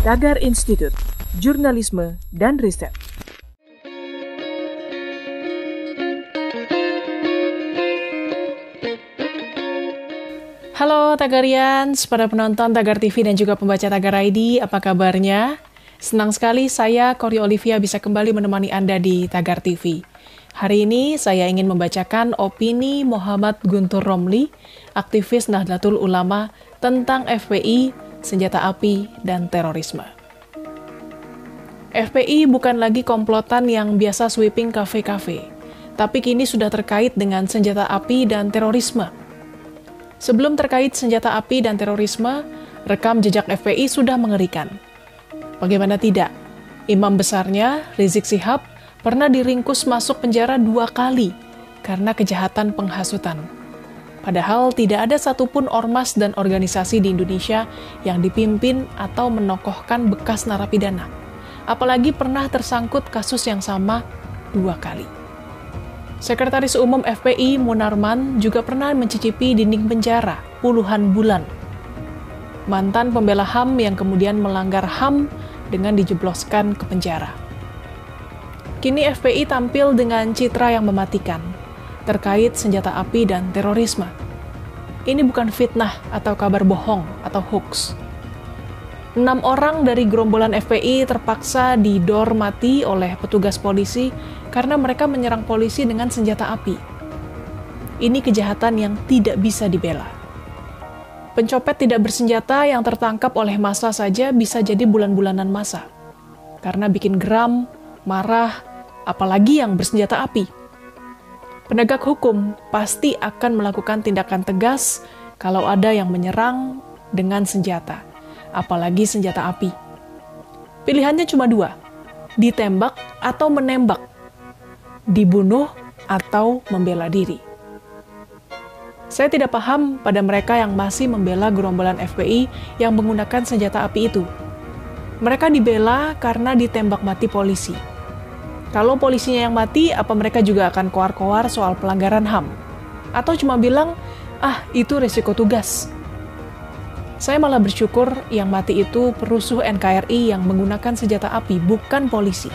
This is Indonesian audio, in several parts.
Tagar Institut, Jurnalisme dan Riset. Halo Tagarians, para penonton Tagar TV dan juga pembaca Tagar ID, apa kabarnya? Senang sekali saya, Kori Olivia, bisa kembali menemani Anda di Tagar TV. Hari ini saya ingin membacakan opini Muhammad Guntur Romli, aktivis Nahdlatul Ulama, tentang FPI, senjata api, dan terorisme. FPI bukan lagi komplotan yang biasa sweeping kafe-kafe, tapi kini sudah terkait dengan senjata api dan terorisme. Sebelum terkait senjata api dan terorisme, rekam jejak FPI sudah mengerikan. Bagaimana tidak? Imam besarnya, Rizik Syihab, pernah diringkus masuk penjara 2 kali karena kejahatan penghasutan. Padahal tidak ada satupun ormas dan organisasi di Indonesia yang dipimpin atau menokohkan bekas narapidana. Apalagi pernah tersangkut kasus yang sama 2 kali. Sekretaris Umum FPI Munarman juga pernah mencicipi dinding penjara puluhan bulan. Mantan pembela HAM yang kemudian melanggar HAM dengan dijebloskan ke penjara. Kini FPI tampil dengan citra yang mematikan terkait senjata api dan terorisme. Ini bukan fitnah atau kabar bohong atau hoax. 6 orang dari gerombolan FPI terpaksa didor mati oleh petugas polisi karena mereka menyerang polisi dengan senjata api. Ini kejahatan yang tidak bisa dibela. Pencopet tidak bersenjata yang tertangkap oleh massa saja bisa jadi bulan-bulanan masa. Karena bikin geram, marah, apalagi yang bersenjata api. Penegak hukum pasti akan melakukan tindakan tegas kalau ada yang menyerang dengan senjata, apalagi senjata api. Pilihannya cuma 2, ditembak atau menembak, dibunuh atau membela diri. Saya tidak paham pada mereka yang masih membela gerombolan FPI yang menggunakan senjata api itu. Mereka dibela karena ditembak mati polisi. Kalau polisinya yang mati, apa mereka juga akan koar-koar soal pelanggaran HAM? Atau cuma bilang, itu resiko tugas. Saya malah bersyukur yang mati itu perusuh NKRI yang menggunakan senjata api, bukan polisi.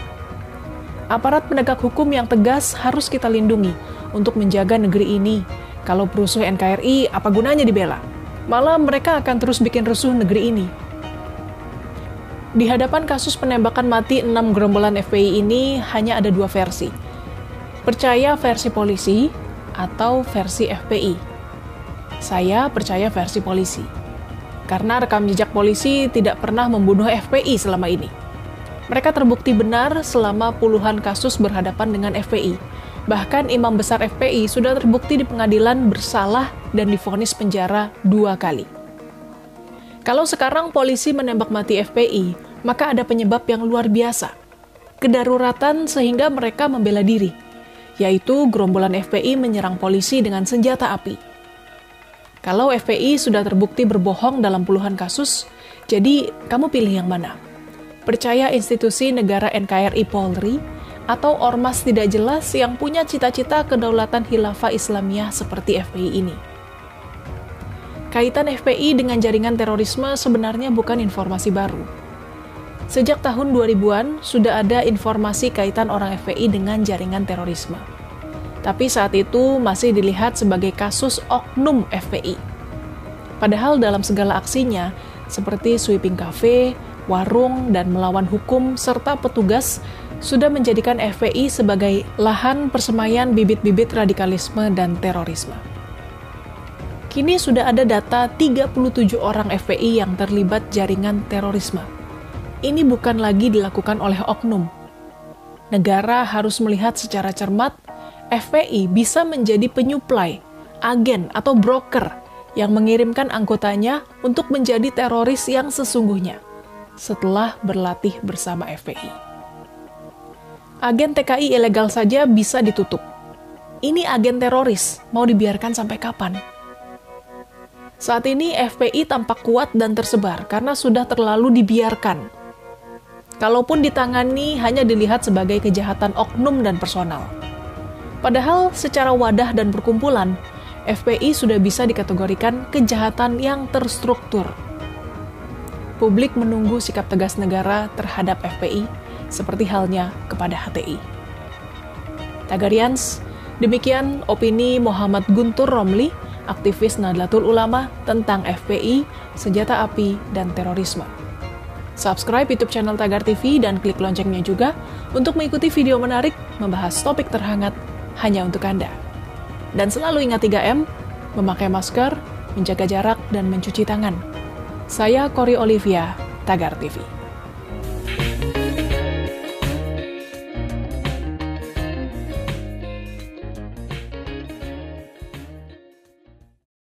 Aparat penegak hukum yang tegas harus kita lindungi untuk menjaga negeri ini. Kalau perusuh NKRI, apa gunanya dibela? Malah mereka akan terus bikin rusuh negeri ini. Di hadapan kasus penembakan mati 6 gerombolan FPI ini hanya ada 2 versi. Percaya versi polisi atau versi FPI. Saya percaya versi polisi. Karena rekam jejak polisi tidak pernah membunuh FPI selama ini. Mereka terbukti benar selama puluhan kasus berhadapan dengan FPI. Bahkan imam besar FPI sudah terbukti di pengadilan bersalah dan divonis penjara 2 kali. Kalau sekarang polisi menembak mati FPI, maka ada penyebab yang luar biasa. Kedaruratan sehingga mereka membela diri, yaitu gerombolan FPI menyerang polisi dengan senjata api. Kalau FPI sudah terbukti berbohong dalam puluhan kasus, jadi kamu pilih yang mana? Percaya institusi negara NKRI Polri, atau ormas tidak jelas yang punya cita-cita kedaulatan khilafah Islamiyah seperti FPI ini? Kaitan FPI dengan jaringan terorisme sebenarnya bukan informasi baru. Sejak tahun 2000-an sudah ada informasi kaitan orang FPI dengan jaringan terorisme. Tapi saat itu masih dilihat sebagai kasus oknum FPI. Padahal dalam segala aksinya, seperti sweeping cafe, warung, dan melawan hukum, serta petugas, sudah menjadikan FPI sebagai lahan persemaian bibit-bibit radikalisme dan terorisme. Kini sudah ada data 37 orang FPI yang terlibat jaringan terorisme. Ini bukan lagi dilakukan oleh oknum. Negara harus melihat secara cermat, FPI bisa menjadi penyuplai, agen atau broker yang mengirimkan anggotanya untuk menjadi teroris yang sesungguhnya setelah berlatih bersama FPI. Agen TKI ilegal saja bisa ditutup. Ini agen teroris, mau dibiarkan sampai kapan? Saat ini FPI tampak kuat dan tersebar karena sudah terlalu dibiarkan. Kalaupun ditangani hanya dilihat sebagai kejahatan oknum dan personal. Padahal secara wadah dan perkumpulan, FPI sudah bisa dikategorikan kejahatan yang terstruktur. publik menunggu sikap tegas negara terhadap FPI, seperti halnya kepada HTI. Tagarians, demikian opini Muhammad Guntur Romli, aktivis Nahdlatul Ulama tentang FPI, senjata api, dan terorisme. Subscribe YouTube channel Tagar TV dan klik loncengnya juga untuk mengikuti video menarik membahas topik terhangat hanya untuk Anda. Dan selalu ingat 3M, memakai masker, menjaga jarak, dan mencuci tangan. Saya Kori Olivia, Tagar TV.